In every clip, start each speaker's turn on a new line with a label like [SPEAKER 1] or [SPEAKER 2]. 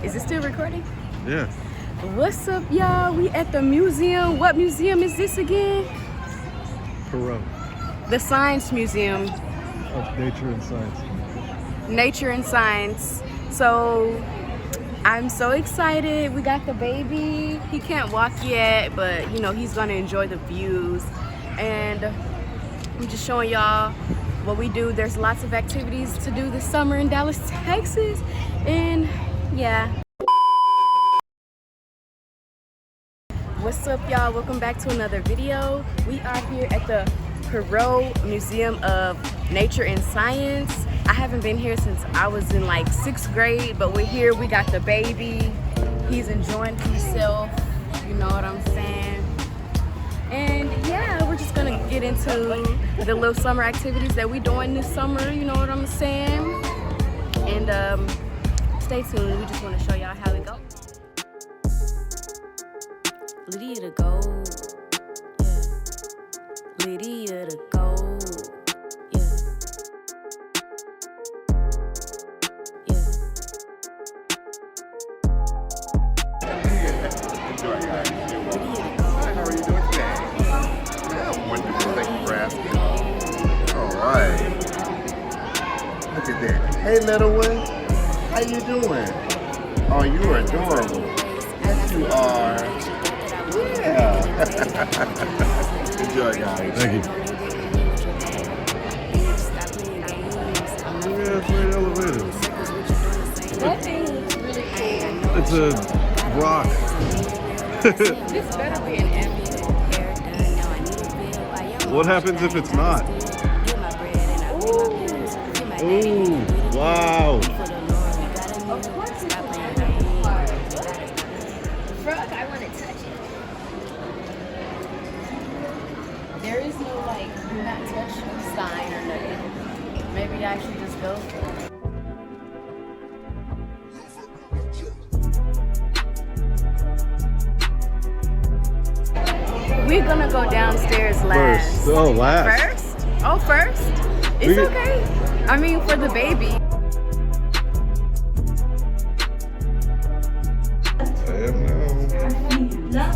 [SPEAKER 1] Is it still recording?
[SPEAKER 2] Yeah.
[SPEAKER 1] What's up, y'all? We at the museum. What museum is this again?
[SPEAKER 2] Perot.
[SPEAKER 1] The Science Museum.
[SPEAKER 2] Of Nature and Science.
[SPEAKER 1] Nature and Science. So I'm so excited. We got the baby. He can't walk yet, but you know, he's gonna enjoy the views. And I'm just showing y'all what we do. There's lots of activities to do this summer in Dallas, Texas. And yeah. What's up, y'all? Welcome back to another video. We are here at the Perot Museum of Nature and Science. I haven't been here since I was in like 6th grade, but we're here. We got the baby. He's enjoying himself. You know what I'm saying? And yeah, we're just gonna get into the little summer activities that we're doing this summer. You know what I'm saying? And stay tuned. We just want to show y'all how it goes. Lydia the gold, yeah. Lydia the gold, yeah. Yeah.
[SPEAKER 3] Hi, how are you doing today? Yeah, wonderful. Thank you for asking. All right. Look at that. Hey, little one. How you doing? Oh, you are adorable. Yes, you are. Yeah. Enjoy, guys.
[SPEAKER 2] Thank you. Yeah, it's an elevator.
[SPEAKER 1] That thing is really cool.
[SPEAKER 2] It's a rock.
[SPEAKER 1] This better be an ambulance.
[SPEAKER 2] What happens if it's not? Ooh, wow.
[SPEAKER 1] Of course it's a Frog, I want to touch it. There is no like do not touch sign or nothing. Maybe I should just go for it. We're gonna go downstairs last.
[SPEAKER 2] First. Oh, last.
[SPEAKER 1] First? Oh, first? It's okay. I mean, for the baby.
[SPEAKER 2] Damn no.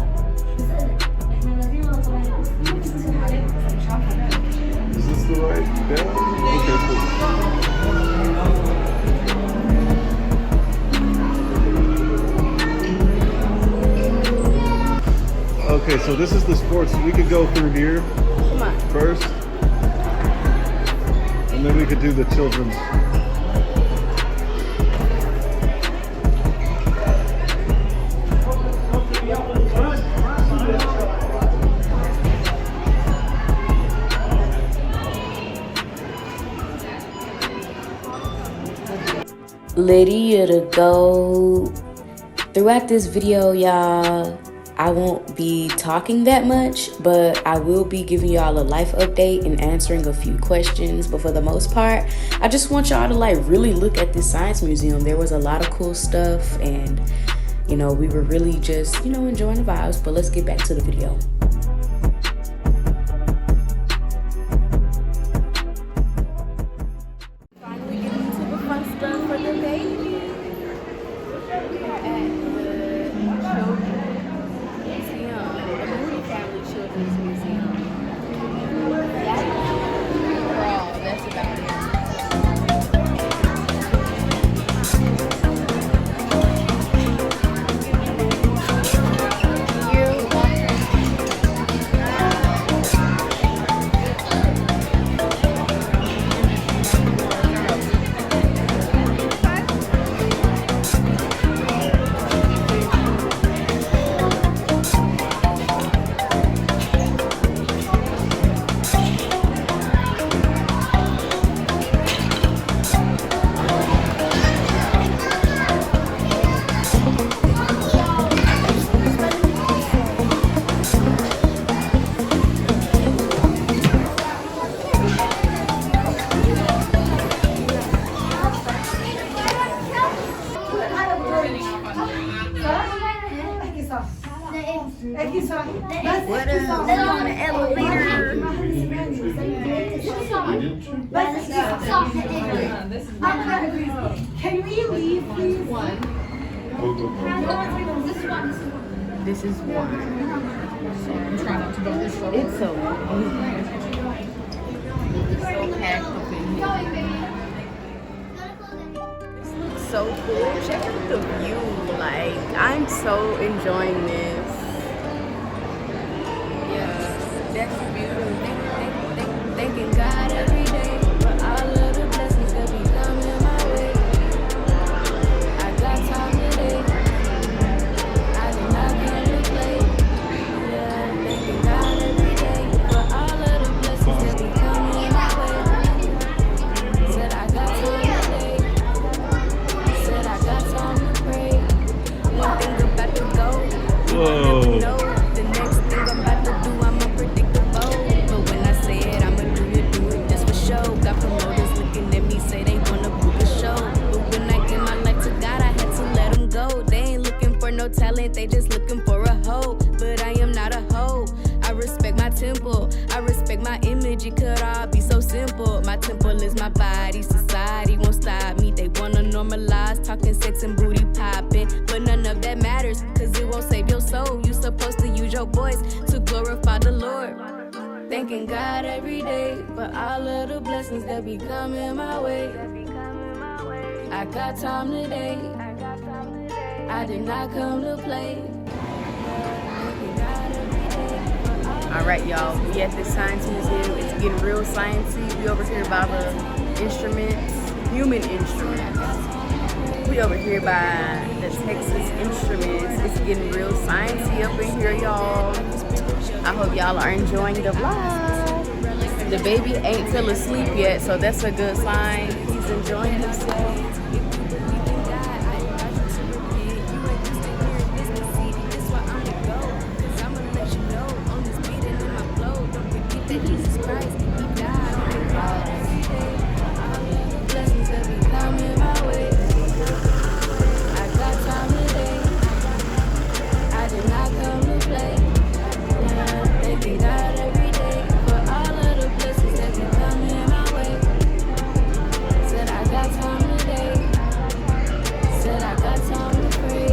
[SPEAKER 2] Is this the right down? Okay, cool. Okay, so this is the sports. We could go through here
[SPEAKER 1] Come on.
[SPEAKER 2] first, and then we could do the children's.
[SPEAKER 4] Lydia to go. Throughout this video, y'all, I won't be talking that much, but I will be giving y'all a life update and answering a few questions. But for the most part, I just want y'all to like really look at this science museum. There was a lot of cool stuff, and you know, we were really just, you know, enjoying the vibes. But let's get back to the video.
[SPEAKER 1] Finally getting to the fun stuff for the baby. We're at the Children's Museum, the Moody Family Children's Museum. Yeah. Overall, that's about it. What up? We on the elevator.
[SPEAKER 5] Can we leave, please?
[SPEAKER 1] This is one.
[SPEAKER 5] I'm trying not to go this way.
[SPEAKER 1] It's so packed up in here. This looks so cool. Check out the view. Like, I'm so enjoying this. Yeah, that's beautiful. Thanking God every day for all of the blessings that be coming my way. I got time today. I did not come to play. Yeah, thanking God every day for all of the blessings that be coming my way. Said I got time today. Said I got time to pray. One thing about to go.
[SPEAKER 2] Whoa.
[SPEAKER 1] Know the next thing I'm about to do, I'm unpredictable. But when I say it, I'ma do it just for show. Got promoters looking at me, say they wanna book a show. But when I give my life to God, I had to let them go. They ain't looking for no talent, they just looking for a hoe. But I am not a hoe. I respect my temple, I respect my image. It could all be so simple. My temple is my body, society won't stop me. They wanna normalize talking sex and booty popping, but none of that matters, cause it won't save your soul. You supposed to use your voice to glorify the Lord. Thanking God every day for all of the blessings that be coming my way. I got time today. I did not come to play. All right, y'all. We at the Science Museum. It's getting real sciencey. We over here by the instruments, human instruments. We over here by the Texas Instruments. It's getting real sciencey up in here, y'all. I hope y'all are enjoying the vlog. The baby ain't fell asleep yet, so that's a good sign. He's enjoying himself. Jesus Christ, he died on the cross. All of the blessings that be coming my way. I got time today. I did not come to play. Yeah, thanking God every day for all of the blessings that be coming my way. Said I got time today. Said I got time to pray.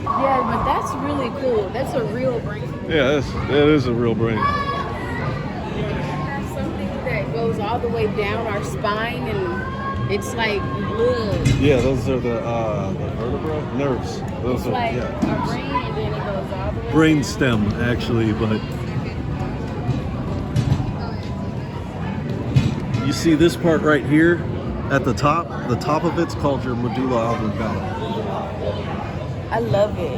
[SPEAKER 1] Yeah, but that's really cool. That's a real brain.
[SPEAKER 2] Yeah, that is a real brain.
[SPEAKER 1] We have something that goes all the way down our spine, and it's like blood.
[SPEAKER 2] Yeah, those are the vertebra nerves. Those
[SPEAKER 1] It's
[SPEAKER 2] are
[SPEAKER 1] like our brain, and then it goes all the way
[SPEAKER 2] brain
[SPEAKER 1] down.
[SPEAKER 2] stem actually, but you see this part right here at the top. The top of it's called your medulla oblongata.
[SPEAKER 1] I love it.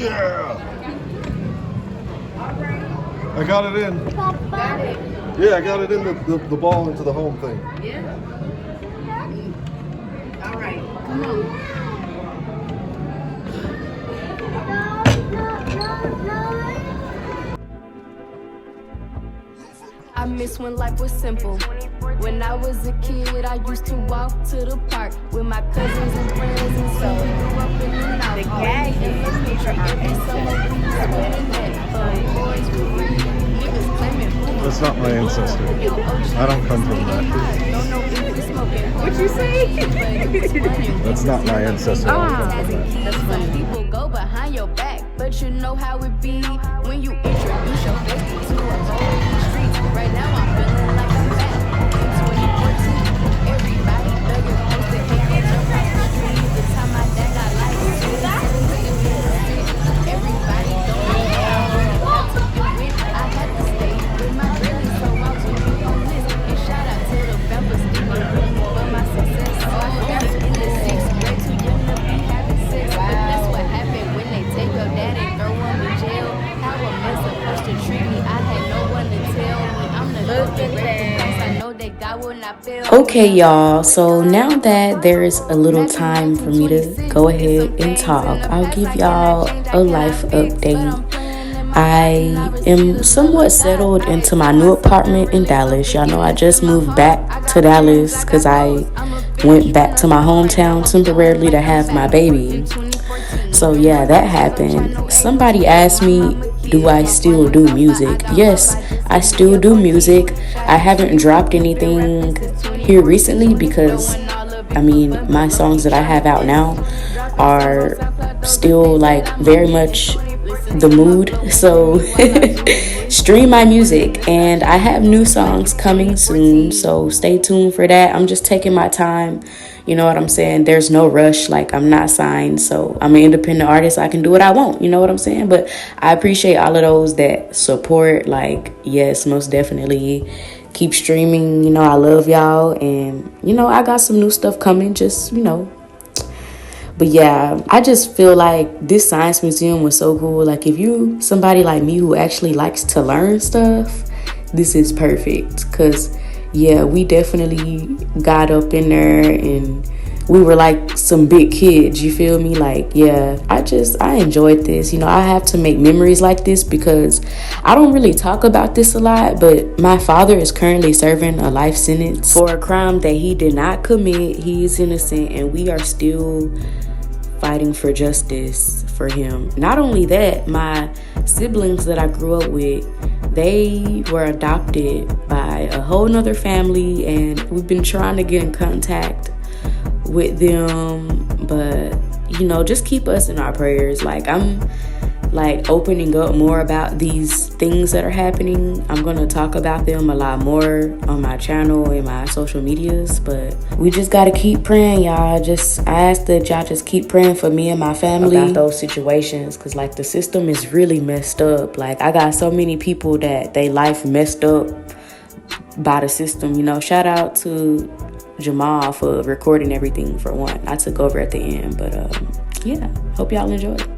[SPEAKER 2] Yeah. I got it in.
[SPEAKER 1] Got it.
[SPEAKER 2] Yeah, I got it in the ball into the home thing.
[SPEAKER 1] Yeah. All right. Come on. I miss when life was simple. When I was a kid, I used to walk to the park with my cousins and friends, and so we grew up in the night. The gag is every summer we used to spend that. Boys would read, niggas claiming boom.
[SPEAKER 2] That's not my ancestor. I don't come from that.
[SPEAKER 1] What you say?
[SPEAKER 2] That's not my ancestor.
[SPEAKER 1] That's funny. People go behind your back, but you know how it be when you introduce your face to a whole street. Right now I'm feeling like I'm back in 2014. Everybody thugging post that they can't jump off the street. The time my dad got everybody going down. I had to stay with my really, so I went on this. And shout out to the rappers for my success. So I got in the 6th grade, too young to be having sex. But that's what happened when they take your dad and throw him in jail. How a man supposed to treat me? I had no one to tell me. I'm the I know that God will not fail.
[SPEAKER 4] Okay, y'all, so now that there's a little time for me to go ahead and talk, I'll give y'all a life update. I am somewhat settled into my new apartment in Dallas. Y'all know I just moved back to Dallas because I went back to my hometown temporarily to have my baby. So yeah, that happened. Somebody asked me, do I still do music? Yes, I still do music. I haven't dropped anything here recently because, I mean, my songs that I have out now are still like very much the mood. So stream my music, and I have new songs coming soon, so stay tuned for that. I'm just taking my time, you know what I'm saying? There's no rush. Like, I'm not signed, so I'm an independent artist. I can do what I want, you know what I'm saying? But I appreciate all of those that support. Like, yes, most definitely keep streaming. You know, I love y'all, and you know, I got some new stuff coming, just, you know. But yeah, I just feel like this science museum was so cool. Like, if you somebody like me who actually likes to learn stuff, this is perfect. Because yeah, we definitely got up in there and we were like some big kids, you feel me? Like, yeah, I enjoyed this. You know, I have to make memories like this because I don't really talk about this a lot, but my father is currently serving a life sentence for a crime that he did not commit. He is innocent, and we are still fighting for justice for him. Not only that, my siblings that I grew up with, they were adopted by a whole nother family, and we've been trying to get in contact with them, but you know, just keep us in our prayers. Like, I'm like opening up more about these things that are happening. I'm gonna talk about them a lot more on my channel and my social medias, but we just gotta keep praying, y'all. I ask that y'all just keep praying for me and my family about those situations, because like the system is really messed up. Like, I got so many people that they life messed up by the system, you know. Shout out to Jamal for recording everything for one. I took over at the end, but yeah, hope y'all enjoy it.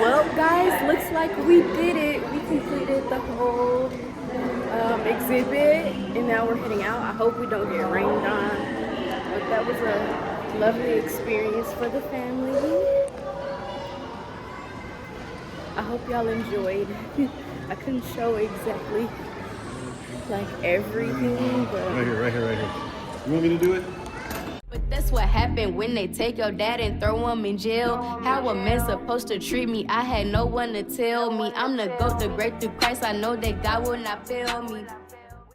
[SPEAKER 1] Well, guys, looks like we did it. We completed the whole exhibit, and now we're heading out. I hope we don't get rained on, but that was a lovely experience for the family. I hope y'all enjoyed. I couldn't show exactly like everything, but
[SPEAKER 2] Right here. You want me to do it?
[SPEAKER 4] But that's what happened when they take your dad and throw him in jail. How a man supposed to treat me? I had no one to tell me. I'm the GOAT, the great through Christ. I know that God will not fail me.